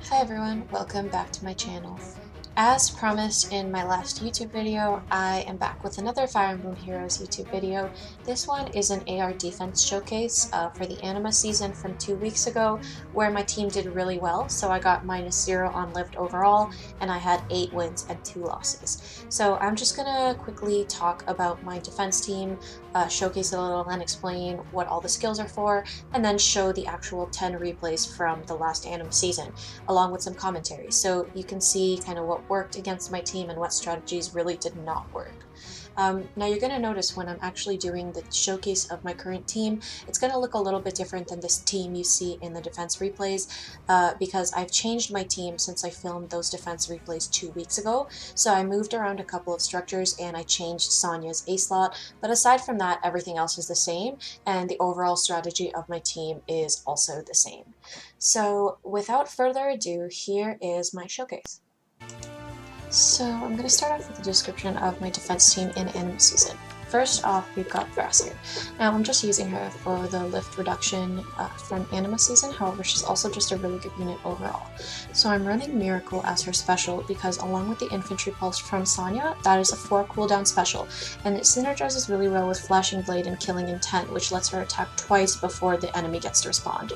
Hi everyone, welcome back to my channel. As promised in my last YouTube video, I am back with another Fire Emblem Heroes YouTube video. This one is an AR defense showcase for the Anima season from 2 weeks ago, where my team did really well. So I got -0 on lived overall, and I had 8 wins and 2 losses. So I'm just gonna quickly talk about my defense team, showcase it a little, and explain what all the skills are for, and then show the actual 10 replays from the last Anima season, along with some commentary, so you can see kind of what worked against my team and what strategies really did not work. Now you're going to notice when I'm actually doing the showcase of my current team, it's going to look a little bit different than this team you see in the defense replays, because I've changed my team since I filmed those defense replays 2 weeks ago. So I moved around a couple of structures and I changed Sonya's A slot, but aside from that, everything else is the same, and the overall strategy of my team is also the same. So without further ado, here is my showcase. So I'm going to start off with a description of my defense team in Anima season. First off, we've got Grass here. Now I'm just using her for the lift reduction from Anima season, however she's also just a really good unit overall. So I'm running Miracle as her special because along with the Infantry Pulse from Sonya, that is a 4 cooldown special, and it synergizes really well with Flashing Blade and Killing Intent, which lets her attack twice before the enemy gets to respond.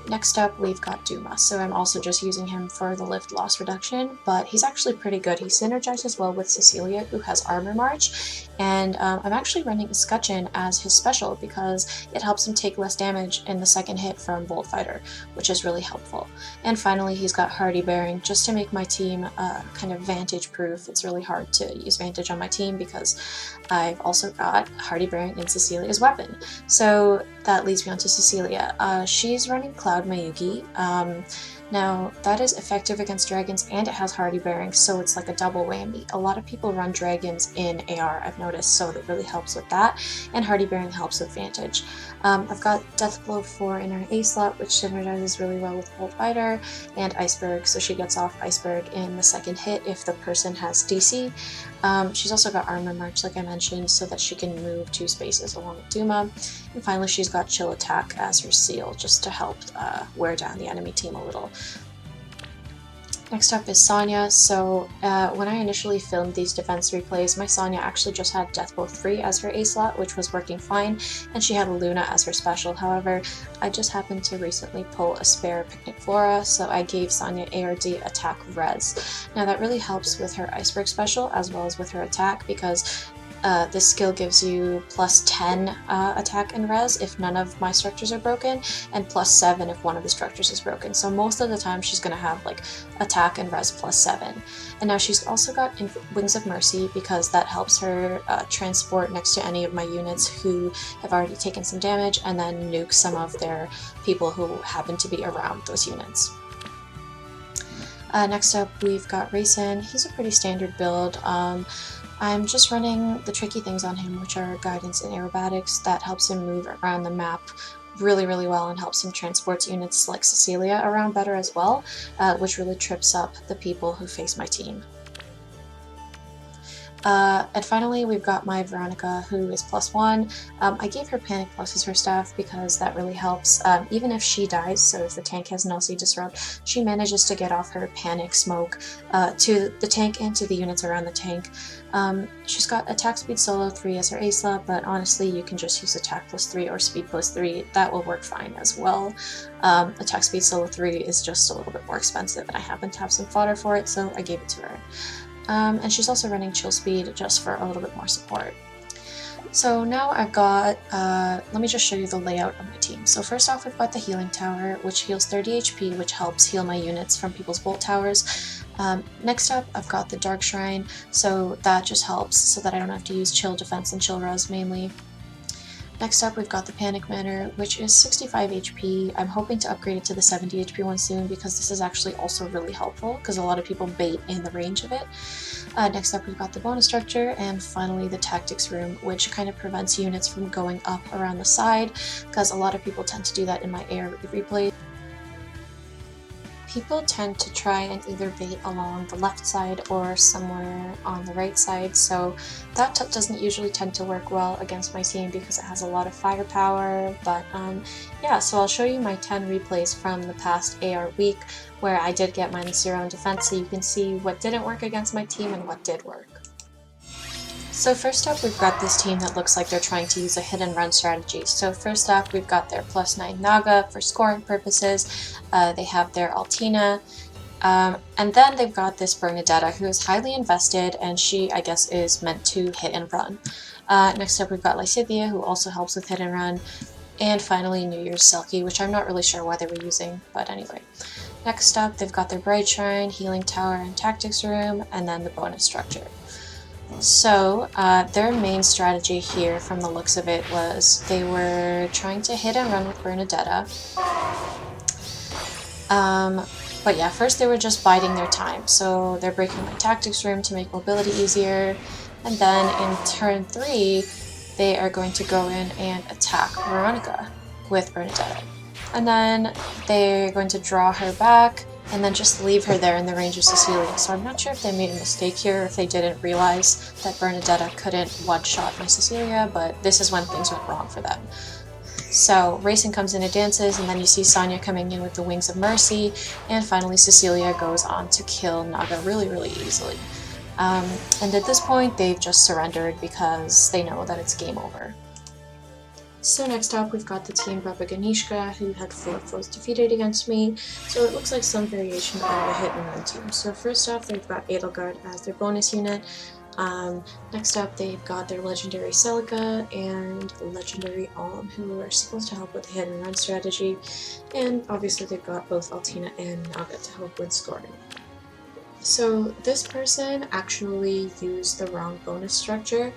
Next up, we've got Duma, so I'm also just using him for the lift loss reduction, but he's actually pretty good. He synergizes well with Cecilia, who has Armor March, and I'm actually running Escutcheon as his special because it helps him take less damage in the second hit from Bolt Fighter, which is really helpful. And finally, he's got Hardy Bearing, just to make my team kind of Vantage-proof. It's really hard to use Vantage on my team because I've also got Hardy Bearing in Cecilia's weapon. So that leads me on to Cecilia. She's running Cloud Mayugi. Now, that is effective against dragons and it has Hardy Bearing, so it's like a double whammy. A lot of people run dragons in AR, I've noticed, so that really helps with that, and Hardy Bearing helps with Vantage. I've got Deathblow 4 in her A slot, which synergizes really well with Bolt Fighter, and Iceberg, so she gets off Iceberg in the second hit if the person has DC. She's also got Armor March, like I mentioned, so that she can move 2 spaces along with Duma. And finally, she's got Chill Attack as her seal, just to help wear down the enemy team a little. Next up is Sonya. So when I initially filmed these defense replays, my Sonya actually just had Deathbow 3 as her A slot, which was working fine, and she had Luna as her special. However, I just happened to recently pull a spare Picnic Flora, so I gave Sonya ARD Attack Res. Now that really helps with her Iceberg special as well as with her attack, because this skill gives you +10 attack and res if none of my structures are broken, and +7 if one of the structures is broken. So most of the time she's going to have like attack and res +7. And now she's also got Wings of Mercy because that helps her transport next to any of my units who have already taken some damage and then nuke some of their people who happen to be around those units. Next up, we've got Rayson. He's a pretty standard build. I'm just running the tricky things on him, which are guidance and aerobatics. That helps him move around the map really well and helps him transport units like Cecilia around better as well, which really trips up the people who face my team. And finally, we've got my Veronica, who is +1. I gave her Panic Plus as her staff because that really helps. Even if she dies, so if the tank has Nelsie Disrupt, she manages to get off her Panic Smoke to the tank and to the units around the tank. She's got Attack Speed Solo 3 as her A slot, but honestly, you can just use Attack +3 or Speed +3. That will work fine as well. Attack Speed Solo 3 is just a little bit more expensive, and I happen to have some fodder for it, so I gave it to her. And she's also running Chill Speed just for a little bit more support. So now I've got, let me just show you the layout of my team. So first off, we've got the Healing Tower, which heals 30 HP, which helps heal my units from people's Bolt Towers. Next up, I've got the Dark Shrine, so that just helps so that I don't have to use Chill Defense and Chill Res mainly. Next up, we've got the Panic Manor, which is 65 HP. I'm hoping to upgrade it to the 70 HP one soon because this is actually also really helpful because a lot of people bait in the range of it. Next up, we've got the bonus structure, and finally the Tactics Room, which kind of prevents units from going up around the side because a lot of people tend to do that in my AR replay. people tend to try and either bait along the left side or somewhere on the right side, so that doesn't usually tend to work well against my team because it has a lot of firepower. But yeah, so I'll show you my 10 replays from the past AR week where I did get -0 in defense, so you can see what didn't work against my team and what did work. So first up, we've got this team that looks like they're trying to use a hit and run strategy. So first up, we've got their +9 Naga for scoring purposes. They have their Altina, and then they've got this Bernadetta who is highly invested, and she, I guess, is meant to hit and run. Next up, we've got Lysithea, who also helps with hit and run, and finally New Year's Selkie, which I'm not really sure why they were using, but anyway. Next up, they've got their Bright Shrine, Healing Tower, and Tactics Room, and then the bonus structure. So their main strategy here, from the looks of it, was they were trying to hit and run with Bernadetta. But yeah, first they were just biding their time. So they're breaking my Tactics Room to make mobility easier, and then in turn 3, they are going to go in and attack Veronica with Bernadetta. And then they're going to draw her back, and then just leave her there in the range of Cecilia. So I'm not sure if they made a mistake here, or if they didn't realize that Bernadetta couldn't one-shot my Cecilia, but this is when things went wrong for them. So Racing comes in and dances, and then you see Sonya coming in with the Wings of Mercy, and finally Cecilia goes on to kill Naga really, really easily. And at this point, they've just surrendered because they know that it's game over. So next up, we've got the team Baba Ganishka, who had 4 foes defeated against me, so it looks like some variation of a hit and run team. So first off, they've got Edelgard as their bonus unit. Next up, they've got their legendary Celica and legendary Alm, who are supposed to help with the hit and run strategy, and obviously they've got both Altina and Naga to help with scoring. So this person actually used the wrong bonus structure.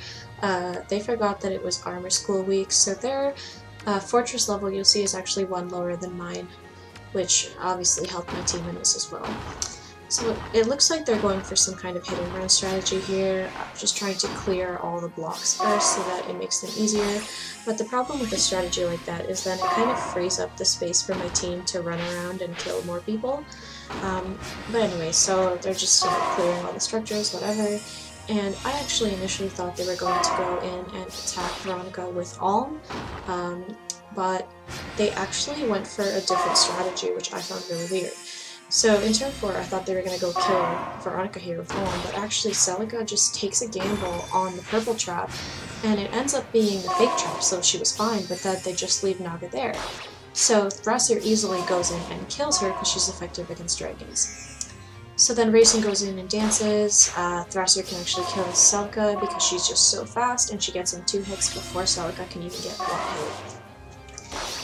They forgot that it was Armor School week, so their fortress level, you'll see, is actually 1 lower than mine, which obviously helped my team in this as well. So it looks like they're going for some kind of hit and run strategy here, just trying to clear all the blocks first so that it makes them easier. But the problem with a strategy like that is then it kind of frees up the space for my team to run around and kill more people. But anyway, so they're just clearing all the structures, whatever. And I actually initially thought they were going to go in and attack Veronica with Alm, but they actually went for a different strategy, which I found really weird. So in turn 4, I thought they were going to go kill Veronica here with Alm, but actually Celica just takes a gamble on the purple trap, and it ends up being the fake trap, so she was fine, but then they just leave Naga there. So Thrasir easily goes in and kills her because she's effective against dragons. So then Racing goes in and dances. Thrasir can actually kill Celica because she's just so fast, and she gets in 2 hits before Celica can even get 1 hit.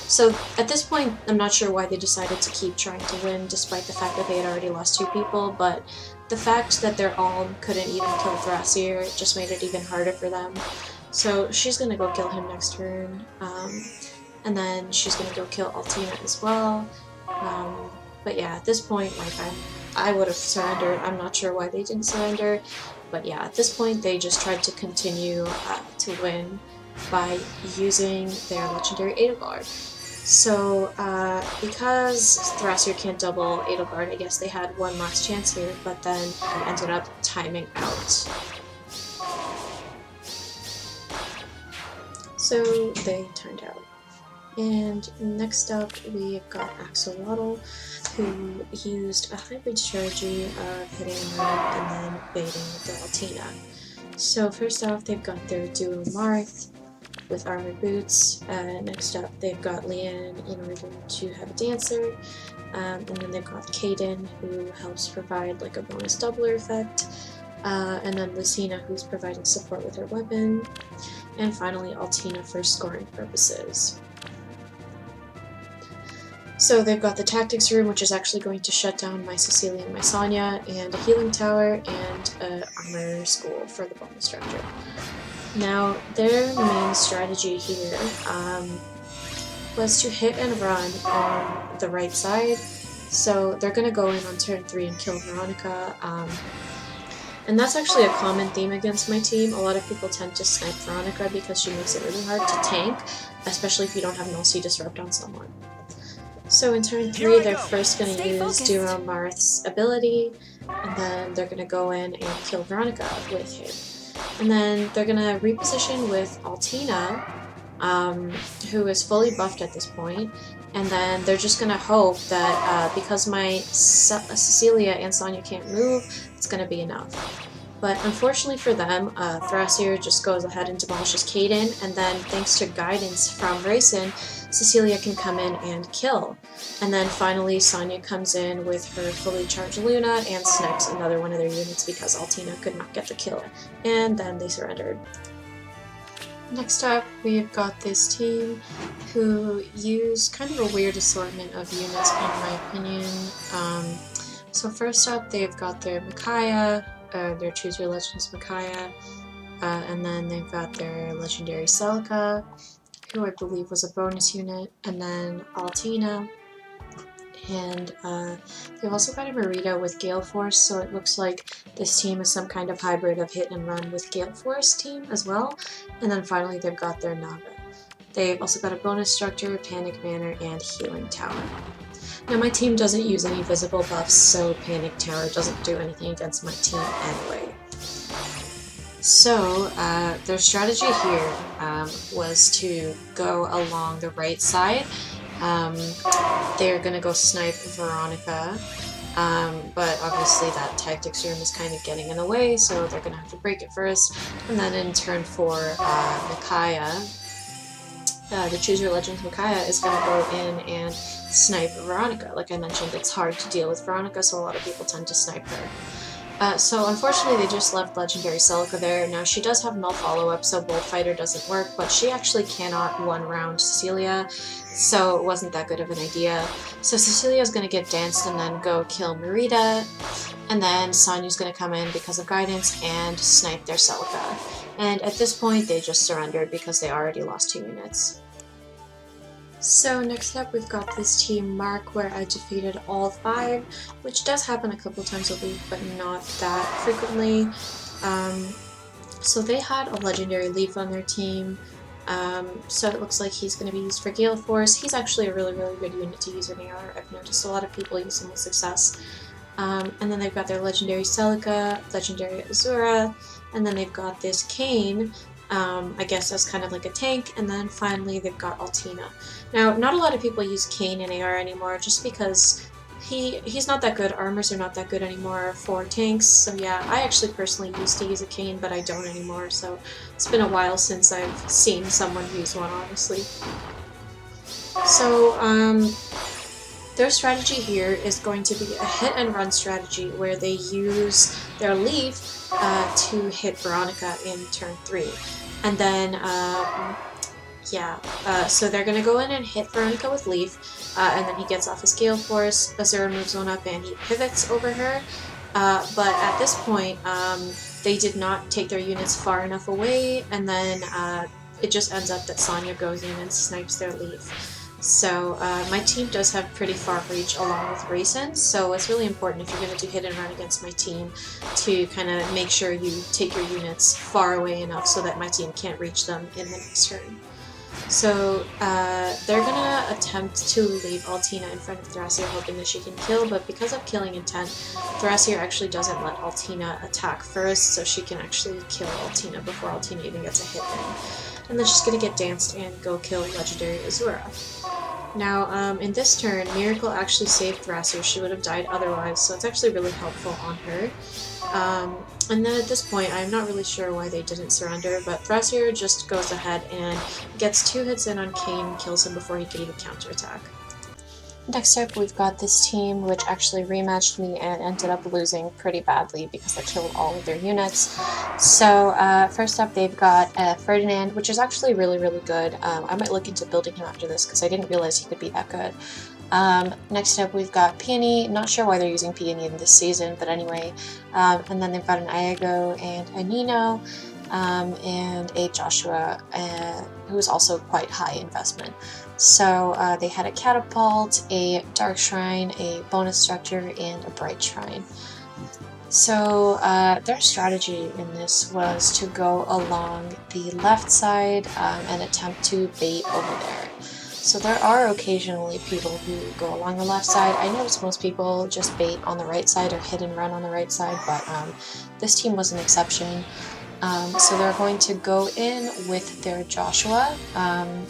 So at this point, I'm not sure why they decided to keep trying to win despite the fact that they had already lost 2 people, but the fact that their Alm couldn't even kill Thrasir just made it even harder for them. So she's gonna go kill him next turn, and then she's gonna go kill Altina as well. But yeah, at this point, like, I would have surrendered. I'm not sure why they didn't surrender, but yeah, at this point they just tried to continue to win by using their legendary Edelgard. So because Thrasir can't double Edelgard, I guess they had 1 last chance here, but then it ended up timing out. So they timed out. And next up, we've got Axolotl, who used a hybrid strategy of hitting and running and then baiting with their Altina. So first off, they've got their duo Marth with armored boots. Next up, they've got Leanne in order to have a dancer. And then they've got Kaden, who helps provide like a bonus doubler effect. And then Lucina, who's providing support with her weapon. And finally, Altina for scoring purposes. So they've got the Tactics Room, which is actually going to shut down my Cecilia and my Sonya, and a Healing Tower, and an Armor School for the bonus structure. Now, their main strategy here was to hit and run on the right side. So they're going to go in on turn 3 and kill Veronica. And that's actually a common theme against my team. A lot of people tend to snipe Veronica because she makes it really hard to tank, especially if you don't have an LC Disrupt on someone. So in turn 3, they're first going to use Duo Marth's ability, and then they're going to go in and kill Veronica with him. And then they're going to reposition with Altina, who is fully buffed at this point, and then they're just going to hope that because my Cecilia and Sonya can't move, it's going to be enough. But unfortunately for them, Thrasier just goes ahead and demolishes Kaden, and then thanks to guidance from Rayson, Cecilia can come in and kill. And then finally Sonya comes in with her fully charged Luna and snipes another one of their units because Altina could not get the kill. And then they surrendered. Next up, we've got this team who use kind of a weird assortment of units in my opinion. So first up, they've got their Micaiah, their Choose Your Legends Micaiah, and then they've got their legendary Celica, who I believe was a bonus unit, and then Altina, and they've also got a Marita with Gale Force, so it looks like this team is some kind of hybrid of hit and run with Gale Force team as well, and then finally they've got their Naga. They've also got a bonus structure, Panic Manor, and Healing Tower. Now my team doesn't use any visible buffs, so Panic Tower doesn't do anything against my team anyway. So their strategy here was to go along the right side. They're gonna go snipe Veronica, but obviously that tactics room is kind of getting in the way, so they're gonna have to break it first. And then in turn 4, Micaiah, the Choose Your Legends Micaiah is going to go in and snipe Veronica. Like I mentioned, it's hard to deal with Veronica, so a lot of people tend to snipe her. So unfortunately they just left legendary Celica there. Now she does have null follow-up, so Bullfighter doesn't work, but she actually cannot one-round Cecilia, so it wasn't that good of an idea. So Cecilia's going to get danced and then go kill Marita, and then Sonya's going to come in because of guidance and snipe their Celica. And at this point they just surrendered because they already lost 2 units. So next up we've got this team Mark, where I defeated all 5, which does happen a couple times a week, but not that frequently. So they had a legendary Leaf on their team, so it looks like he's going to be used for Gale Force. He's actually a really good unit to use in AR. I've noticed a lot of people use him with success. And then they've got their legendary Celica, legendary Azura, and then they've got this Kayn, I guess as kind of like a tank, and then finally they've got Altina. Now, not a lot of people use Kayn in AR anymore, just because he's not that good. Armors are not that good anymore for tanks, so yeah, I actually personally used to use a Kayn, but I don't anymore, so it's been a while since I've seen someone use one, honestly. So, their strategy here is going to be a hit and run strategy where they use their Leaf to hit Veronica in turn 3. And then, so they're going to go in and hit Veronica with Leaf, and then he gets off his Gale Force, Azura moves on up and he pivots over her. But at this point, they did not take their units far enough away, and then it just ends up that Sonya goes in and snipes their Leaf. So my team does have pretty far reach along with Rayson, so it's really important if you're going to do hit and run against my team to kind of make sure you take your units far away enough so that my team can't reach them in the next turn. So they're going to attempt to leave Altina in front of Thrasier, hoping that she can kill, but because of killing intent, Thrasier actually doesn't let Altina attack first, so she can actually kill Altina before Altina even gets a hit in. And then she's going to get danced and go kill legendary Azura. Now, in this turn, Miracle actually saved Thrasier. She would have died otherwise, so it's actually really helpful on her. And then at this point, I'm not really sure why they didn't surrender, but Thrasier just goes ahead and gets 2 hits in on Kayn and kills him before he could even counterattack. Next up, we've got this team which actually rematched me and ended up losing pretty badly because I killed all of their units. So first up, they've got Ferdinand, which is actually really good. I might look into building him after this because I didn't realize he could be that good. Next up, we've got Peony. Not sure why they're using Peony in this season, but anyway. And then they've got an Iago and a Nino, and a Joshua, who's also quite high investment. So they had a Catapult, a Dark Shrine, a Bonus Structure, and a Bright Shrine. So their strategy in this was to go along the left side and attempt to bait over there. So there are occasionally people who go along the left side. I noticed most people just bait on the right side or hit and run on the right side, but this team was an exception. So they're going to go in with their Joshua, and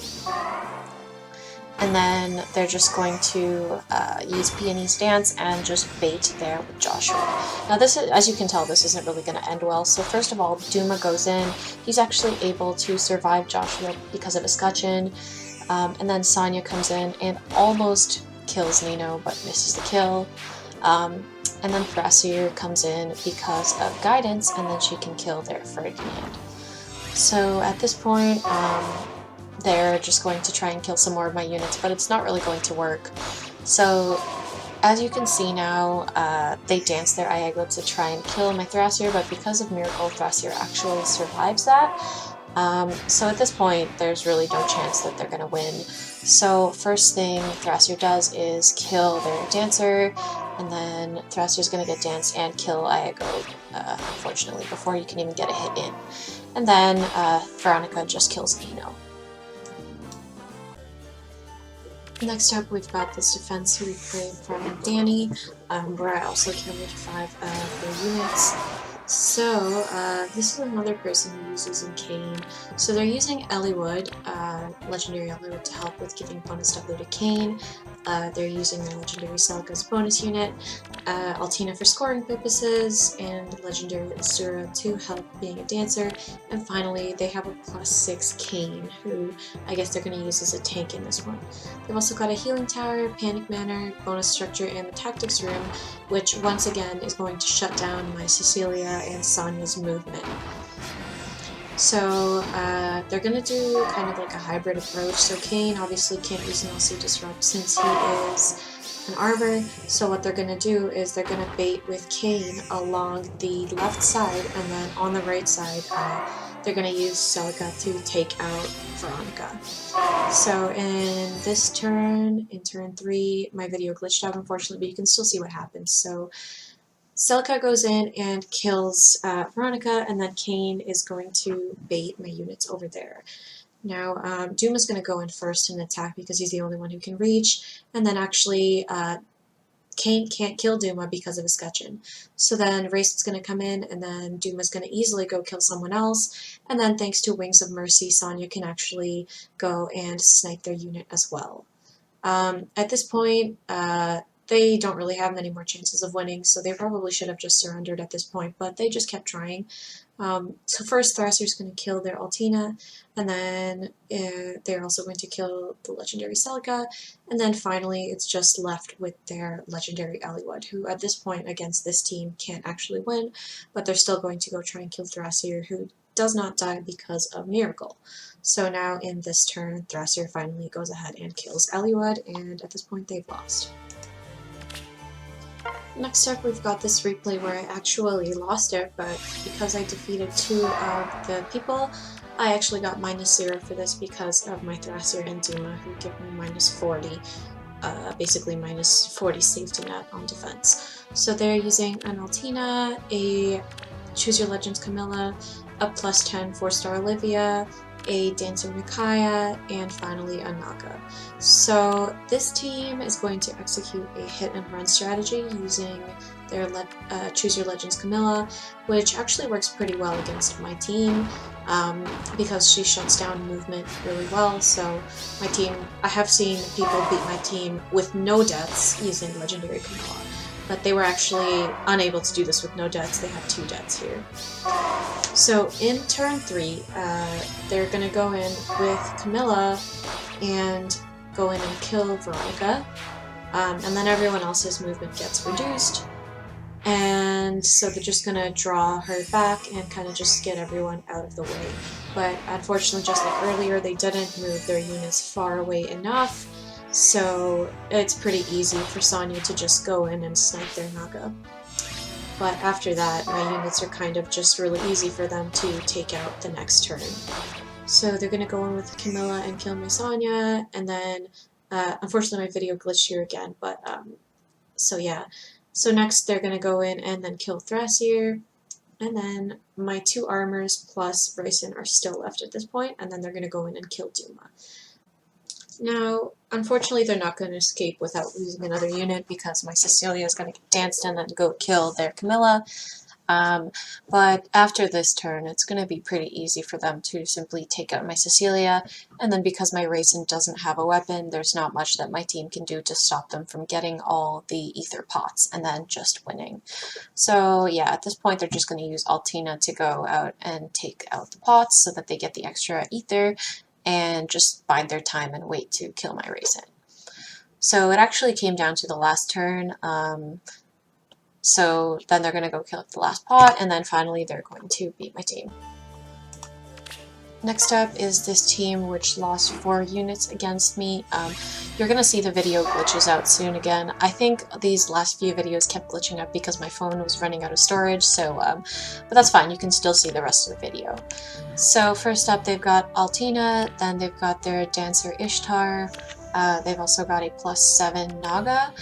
then they're just going to use Peony's Dance and just bait there with Joshua. Now this is, as you can tell, this isn't really going to end well. So first of all, Duma goes in. He's actually able to survive Joshua because of escutcheon. And then Sonya comes in and almost kills Nino, but misses the kill. And then Thrasier comes in because of guidance, and then she can kill their Ferdinand. So at this point, they're just going to try and kill some more of my units, but it's not really going to work. So as you can see now, they dance their Iago to try and kill my Thrasier, but because of Miracle, Thrasier actually survives that. So at this point, there's really no chance that they're going to win. So first thing Thrasier does is kill their Dancer, and then Thrasier's going to get danced and kill Iago, unfortunately, before you can even get a hit in. And then Veronica just kills Nino. Next up, we've got this defense replay from Danny, where I also killed 5 of their units. So, this is another person who uses in Kane. So they're using Eliwood, Legendary Eliwood, to help with giving bonus W to Kane. They're using their Legendary Celica as bonus unit, Altina for scoring purposes, and Legendary Asura to help being a dancer. And finally, they have a +6 Kane, who I guess they're going to use as a tank in this one. They've also got a Healing Tower, Panic Manor, Bonus Structure, and the Tactics Room, which once again is going to shut down my Cecilia and Sonya's movement. So they're going to do kind of like a hybrid approach. So Kane obviously can't use an LC Disrupt since he is an Arbor. So what they're going to do is they're going to bait with Kane along the left side, and then on the right side they're going to use Celica to take out Veronica. So in this turn, in turn 3, my video glitched out unfortunately, but you can still see what happens. So Celica goes in and kills Veronica, and then Kane is going to bait my units over there. Now, Duma's going to go in first and attack because he's the only one who can reach, and then actually Kane can't kill Duma because of escutcheon. So then Race's going to come in, and then Duma's going to easily go kill someone else, and then thanks to Wings of Mercy, Sonya can actually go and snipe their unit as well. At this point, they don't really have many more chances of winning, so they probably should have just surrendered at this point, but they just kept trying. So first, Thrasier's going to kill their Altina, and then they're also going to kill the Legendary Celica, and then finally it's just left with their Legendary Eliwood, who at this point against this team can't actually win, but they're still going to go try and kill Thrasier, who does not die because of Miracle. So now in this turn, Thrasier finally goes ahead and kills Eliwood, and at this point they've lost. Next up, we've got this replay where I actually lost it, but because I defeated 2 of the people, I actually got -0 for this because of my Thrasier and Duma, who give me -40, basically -40 safety net on defense. So they're using an Altina, a Choose Your Legends Camilla, a +10 4-star Olivia, a Dancer Micaiah, and finally a Naga. So this team is going to execute a hit and run strategy using their Choose Your Legends Camilla, which actually works pretty well against my team because she shuts down movement really well. So my team, I have seen people beat my team with no deaths using Legendary Camilla, but they were actually unable to do this with no deaths. They have 2 deaths here. So in turn 3, they're going to go in with Camilla and go in and kill Veronica, and then everyone else's movement gets reduced, and so they're just going to draw her back and kind of just get everyone out of the way. But unfortunately, just like earlier, they didn't move their units far away enough, so it's pretty easy for Sonya to just go in and snipe their Naga. But after that, my units are kind of just really easy for them to take out the next turn. So they're going to go in with Camilla and kill my Sonya, and then, unfortunately my video glitched here again, but, so yeah. So next they're going to go in and then kill Thrasier, and then my 2 armors plus Bryson are still left at this point, and then they're going to go in and kill Duma. Now, unfortunately, they're not going to escape without losing another unit because my Cecilia is going to get danced and then go kill their Camilla. But after this turn, it's going to be pretty easy for them to simply take out my Cecilia, and then because my Raisin doesn't have a weapon, there's not much that my team can do to stop them from getting all the ether pots and then just winning. So yeah, at this point they're just going to use Altina to go out and take out the pots so that they get the extra ether and just bide their time and wait to kill my Raisin. So it actually came down to the last turn. So then they're going to go kill the last pot, and then finally they're going to beat my team. Next up is this team which lost 4 units against me. You're going to see the video glitches out soon again. I think these last few videos kept glitching out because my phone was running out of storage, so but that's fine, you can still see the rest of the video. So first up they've got Altina, then they've got their Dancer Ishtar, they've also got a +7 Naga,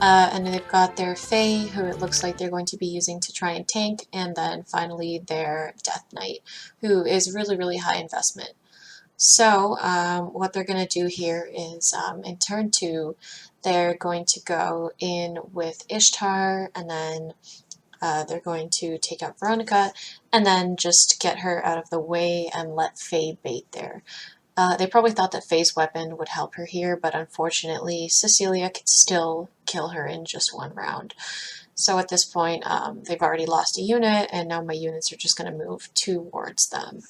and they've got their Fae, who it looks like they're going to be using to try and tank, and then finally their Death Knight, who is really high investment. So what they're going to do here is in turn 2, they're going to go in with Ishtar, and then they're going to take out Veronica, and then just get her out of the way and let Fae bait there. They probably thought that Faye's weapon would help her here, but unfortunately Cecilia could still kill her in just 1 round. So at this point, they've already lost a unit, and now my units are just going to move towards them.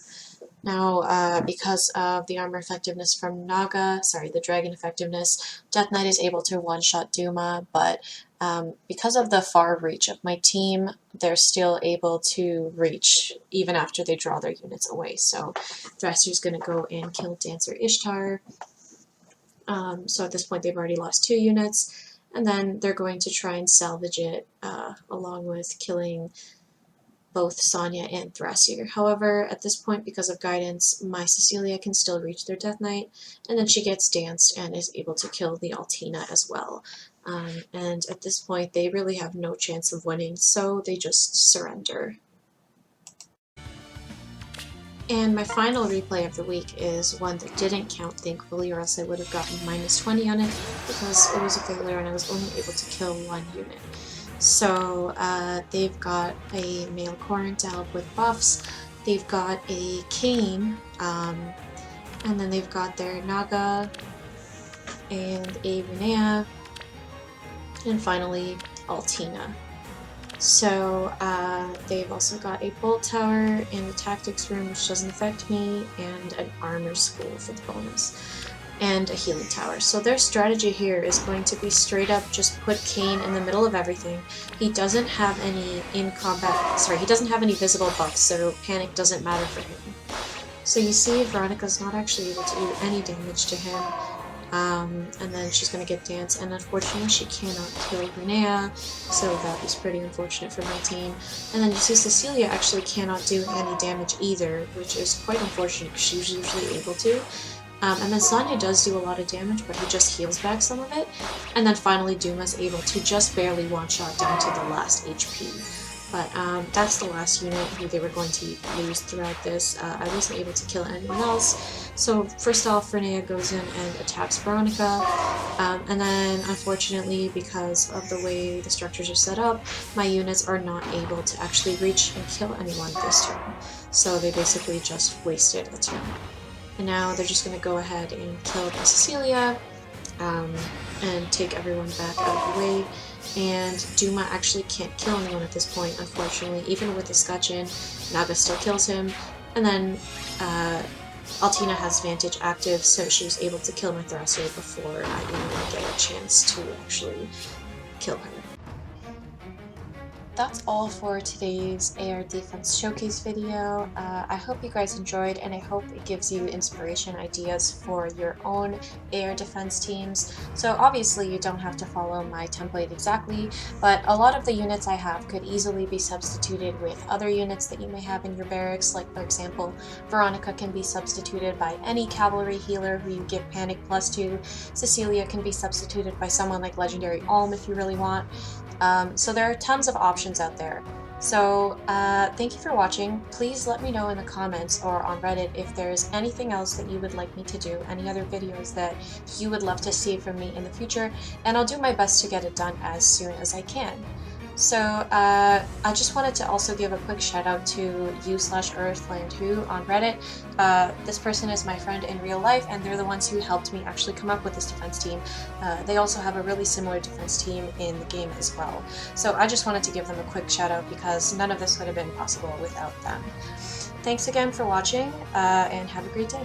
Now, because of the armor effectiveness from the dragon effectiveness, Death Knight is able to one-shot Duma, but because of the far reach of my team, they're still able to reach even after they draw their units away. So Thresher's going to go and kill Dancer Ishtar. So at this point they've already lost 2 units, and then they're going to try and salvage it along with killing both Sonya and Thrasier. However, at this point, because of guidance, my Cecilia can still reach their Death Knight, and then she gets danced and is able to kill the Altina as well. And at this point, they really have no chance of winning, so they just surrender. And my final replay of the week is one that didn't count, thankfully, or else I would have gotten -20 on it, because it was a failure and I was only able to kill 1 unit. So they've got a male Corrin to help with buffs, they've got a Kane, and then they've got their Naga, and a Renea, and finally Altina. So they've also got a Bolt Tower and a Tactics Room, which doesn't affect me, and an Armor School for the bonus, and a Healing Tower. So their strategy here is going to be straight up just put Kane in the middle of everything. He doesn't have any he doesn't have any visible buffs, so panic doesn't matter for him. So you see Veronica's not actually able to do any damage to him. And then she's going to get danced, and unfortunately she cannot kill Renea, so that was pretty unfortunate for my team. And then you see Cecilia actually cannot do any damage either, which is quite unfortunate because she's usually able to. And then Sonya does do a lot of damage, but he just heals back some of it. And then finally Duma's able to just barely one-shot down to the last HP. But that's the last unit who they were going to lose throughout this. I wasn't able to kill anyone else. So first off, Renea goes in and attacks Veronica, and then unfortunately, because of the way the structures are set up, my units are not able to actually reach and kill anyone this turn. So they basically just wasted a turn. And now they're just going to go ahead and kill my Cecilia, and take everyone back out of the way. And Duma actually can't kill anyone at this point, unfortunately. Even with the Scutcheon, Naga still kills him. And then Altina has Vantage active, so she was able to kill my Thrasier before I even get a chance to actually kill her. That's all for today's AR Defense Showcase video. I hope you guys enjoyed, and I hope it gives you inspiration, ideas for your own AR defense teams. So obviously you don't have to follow my template exactly, but a lot of the units I have could easily be substituted with other units that you may have in your barracks. Like, for example, Veronica can be substituted by any cavalry healer who you give Panic +2. Cecilia can be substituted by someone like Legendary Ulm if you really want. So there are tons of options out there. So thank you for watching. Please let me know in the comments or on Reddit if there's anything else that you would like me to do, any other videos that you would love to see from me in the future, and I'll do my best to get it done as soon as I can. So I just wanted to also give a quick shout out to u/earthlandwho on Reddit. This person is my friend in real life, and they're the ones who helped me actually come up with this defense team. They also have a really similar defense team in the game as well. So I just wanted to give them a quick shout out because none of this would have been possible without them. Thanks again for watching, and have a great day.